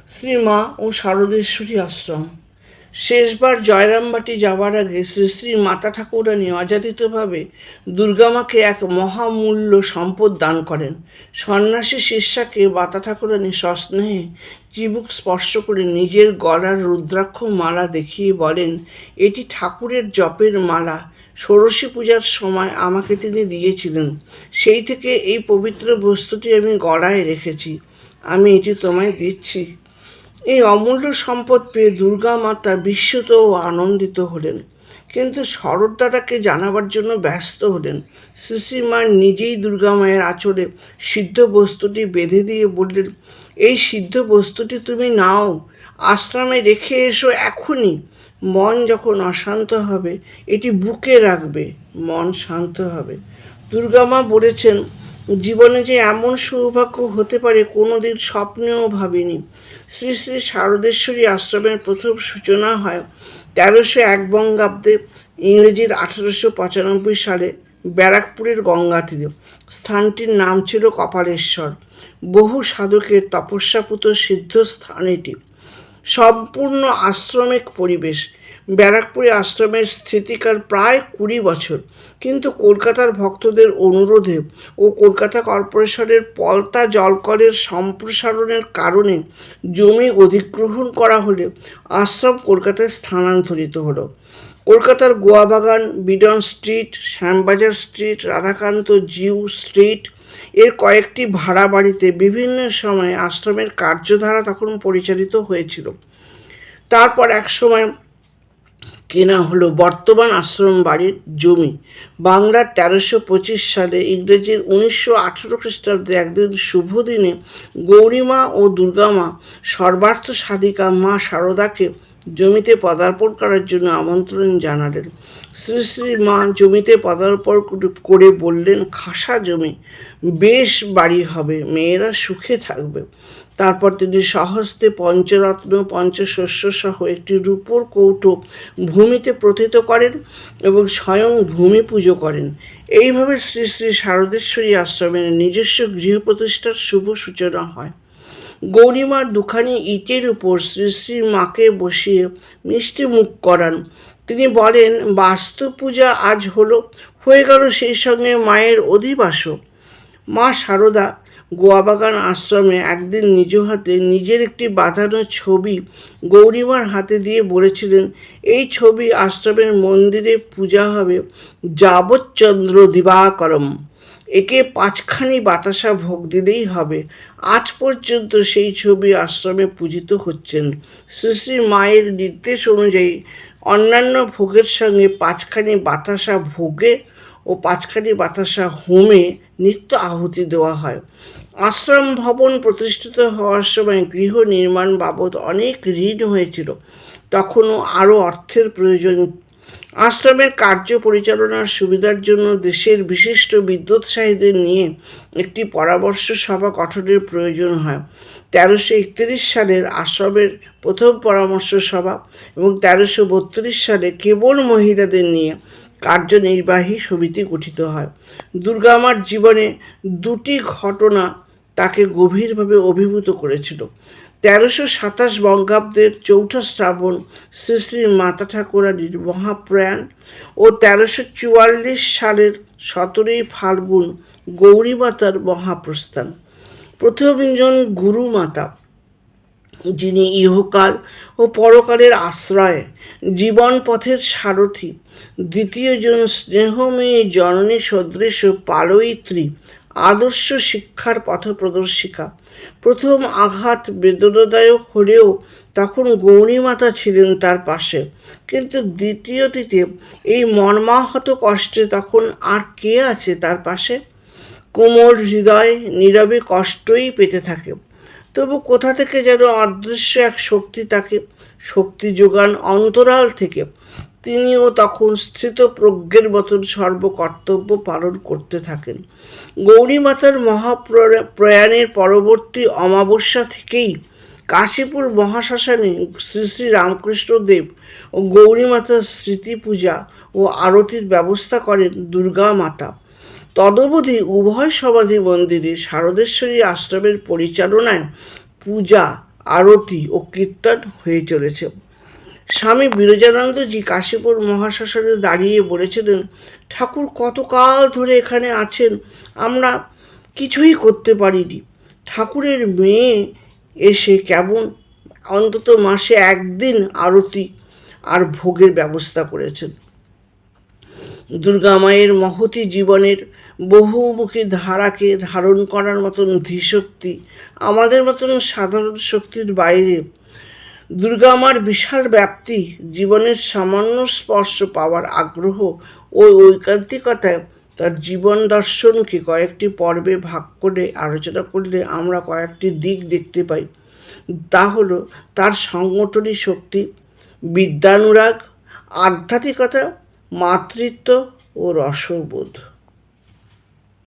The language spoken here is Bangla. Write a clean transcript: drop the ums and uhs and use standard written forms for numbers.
শ্রীমা ও শারদেশ্বরী আশ্রম। শেষবার জয়রামবাটি যাওয়ার আগে শ্রী শ্রী মাতা ঠাকুরানী অযাচিতভাবে দুর্গামাকে এক মহামূল্য সম্পদ দান করেন। সন্ন্যাসী শিষ্যাকে মাতা ঠাকুরানী সস্নেহে চিবুক স্পর্শ করে নিজের গলার রুদ্রাক্ষ মালা দেখিয়ে বলেন, এটি ঠাকুরের জপের মালা। ষোড়শী পূজার সময় আমাকে তিনি দিয়েছিলেন। সেই থেকে এই পবিত্র বস্তুটি আমি গলায় রেখেছি। আমি এটি তোমায় দিচ্ছি। এই অমূল্য সম্পদ পেয়ে দুর্গা মাতা বিস্মিত ও আনন্দিত হলেন, কিন্তু শরৎদাদাকে জানাবার জন্য ব্যস্ত হলেন। শ্রীশ্রীমা নিজেই দুর্গা মায়ের আঁচলে সিদ্ধ বস্তুটি বেঁধে দিয়ে বললেন, এই সিদ্ধ বস্তুটি তুমি নাও, আশ্রমে রেখে এসো এখনই। মন যখন অশান্ত হবে এটি বুকে রাখবে, মন শান্ত হবে। দুর্গামা বলেছেন, জীবনে যে এমন সৌভাগ্য হতে পারে কোনোদিন স্বপ্নেও ভাবিনি। শ্রী শ্রী শারদেশ্বরী আশ্রমের প্রথম সূচনা হয় 1301 বঙ্গাব্দে, ইংরেজির 1895 সালে ব্যারাকপুরের গঙ্গা তীরে। স্থানটির নাম ছিল কপালেশ্বর। বহু সাধকের তপস্যাপুত সিদ্ধস্থান এটি। সম্পূর্ণ আশ্রমিক পরিবেশ। ব্যারাকপুরে আশ্রমের স্থিতিকাল প্রায় 20 বছর, কিন্তু কলকাতার ভক্তদের অনুরোধে ও কলকাতা কর্পোরেশনের পলতা জলকলের সম্প্রসারণের কারণে জমি অধিগ্রহণ করা হলে আশ্রম কলকাতায় স্থানান্তরিত হলো। কলকাতার Goabagan, Beadon street, Shyambazar street, Radhakanta Jiu street এর কয়েকটি ভাড়া বাড়িতে বিভিন্ন সময়ে আশ্রমের কার্যধারা তখন পরিচালিত হয়েছিল। তারপর এক সময় কেনা হলো বর্তমান আশ্রম বাড়ির জমি। বাংলার 1325 সালে, ইংরেজির 1918 খ্রিস্টাব্দে একদিন শুভ দিনে গৌরীমা ও দুর্গামা সর্বার্থ সাধিকা মা শারদাকে জমিতে পদার্পণ করার জন্য আমন্ত্রণ জানালেন। শ্রী শ্রী মা জমিতে পদার্পণ করে বললেন, খাসা জমি, বেশ বাড়ি হবে, মেয়েরা সুখে থাকবে। তারপর তিনি স্বহস্তে পঞ্চরত্ন পঞ্চশস্য সহ একটি রূপোর কৌটো ভূমিতে প্রথিত করেন এবং স্বয়ং ভূমি পুজো করেন। এইভাবে শ্রী শ্রী শারদেশ্বরী আশ্রমের নিজস্ব গৃহ প্রতিষ্ঠার শুভ সূচনা হয়। গৌরীমা দুখানি ইটের উপর শ্রী শ্রী মাকে বসিয়ে মিষ্টি মুখ করান। তিনি বলেন, বাস্তু পূজা আজ হয়ে গেল সেই সঙ্গে মায়ের অধিবাসও। মা শারদা গোয়াবাগান আশ্রমে একদিন নিজ হাতে নিজের একটি বাঁধানো ছবি গৌরীমার হাতে দিয়ে বলেছিলেন, এই ছবি আশ্রমের মন্দিরে পূজা হবে যাবচ্চন্দ্র দিবাকরম। একে 5খানি বাতাসা ভোগ দিলেই হবে। আজ পর্যন্ত সেই ছবি আশ্রমে পূজিত হচ্ছেন। শ্রী শ্রী মায়ের নির্দেশ অনুযায়ী অন্যান্য ভোগের সঙ্গে 5খানি বাতাসা ভোগে ও 5খানি বাতাসা হোমে নিত্য আহুতি দেওয়া হয়। আশ্রম ভবন প্রতিষ্ঠিত হওয়ার সময় গৃহ নির্মাণ বাবদ অনেক ঋণ হয়েছিল। তখনও আরও অর্থের প্রয়োজন। আশ্রমের কার্য পরিচালনার সুবিধার জন্য দেশের বিশিষ্ট বিদ্যোৎসাহীদের নিয়ে একটি পরামর্শ সভা গঠনের প্রয়োজন হয়। 1331 সালের আশ্রমের প্রথম পরামর্শ সভা এবং 1332 সালে কেবল মহিলাদের নিয়ে কার্যনির্বাহী সমিতি গঠিত হয়। দুর্গামার জীবনে দুটি ঘটনা তাকে গভীরভাবে অভিভূত করেছিল। 1327 বঙ্গাব্দের 4 শ্রাবণ শ্রী শ্রী মাতা ঠাকুরানীর মহাপ্রয়াণ ও 1344 সালের 17 ফাল্গুন গৌরী মাতার মহাপ্রস্থান। প্রথমজন গুরু মাতা, যিনি ইহকাল ও পরকালের আশ্রয়, জীবন পথের সারথি। দ্বিতীয়জন স্নেহময়ী জননী সদৃশ পালয়িত্রী, আদর্শ শিক্ষার পথপ্রদর্শিকা। প্রথম আঘাত বেদনাদায়ক হলেও তখন গৌরীমাতা ছিলেন তার পাশে, কিন্তু দ্বিতীয়টিতে এই মর্মাহত কষ্টে তখন আর কে আছে তার পাশে? কোমল হৃদয় নীরবে কষ্টই পেতে থাকে। তবু কোথা থেকে যেন অদৃশ্য এক শক্তি তাকে শক্তি যোগান অন্তরাল থেকে। তিনিও তখন স্থিত প্রজ্ঞের মতন সর্বকর্তব্য পালন করতে থাকেন। গৌরী মাতার মহাপ্রয়াণের পরবর্তী অমাবস্যা থেকেই কাশীপুর মহাশ্মশানে শ্রী শ্রী রামকৃষ্ণদেব ও গৌরী মাতার স্মৃতি পূজা ও আরতির ব্যবস্থা করেন দুর্গা মাতা। তদবধি উভয় সমাধি মন্দিরে শারদেশ্বরী আশ্রমের পরিচালনায় পূজা আরতি ও কীর্তন হয়ে চলেছে। স্বামী বিরজানন্দজি কাশীপুর মহাশ্মশানে দাঁড়িয়ে বলেছিলেন, ঠাকুর কতকাল ধরে এখানে আছেন, আমরা কিছুই করতে পারিনি। ঠাকুরের মেয়ে এসে কেমন অন্তত মাসে একদিন আরতি আর ভোগের ব্যবস্থা করেছেন। দুর্গা মায়ের মহতী জীবনের বহুমুখী ধারাকে ধারণ করার মতন ধীশক্তি আমাদের মতন সাধারণ শক্তির বাইরে। দুর্গা মার বিশাল ব্যাপ্তি, জীবনের সামান্য স্পর্শ পাওয়ার আগ্রহ ও ঐকান্তিকতায় তার জীবন দর্শনকে কয়েকটি পর্বে ভাগ করে আলোচনা করলে আমরা কয়েকটি দিক দেখতে পাই। তা হলো তার সংগঠনী শক্তি, বিদ্যানুরাগ, আধ্যাত্মিকতা, মাতৃত্ব ও রসবোধ।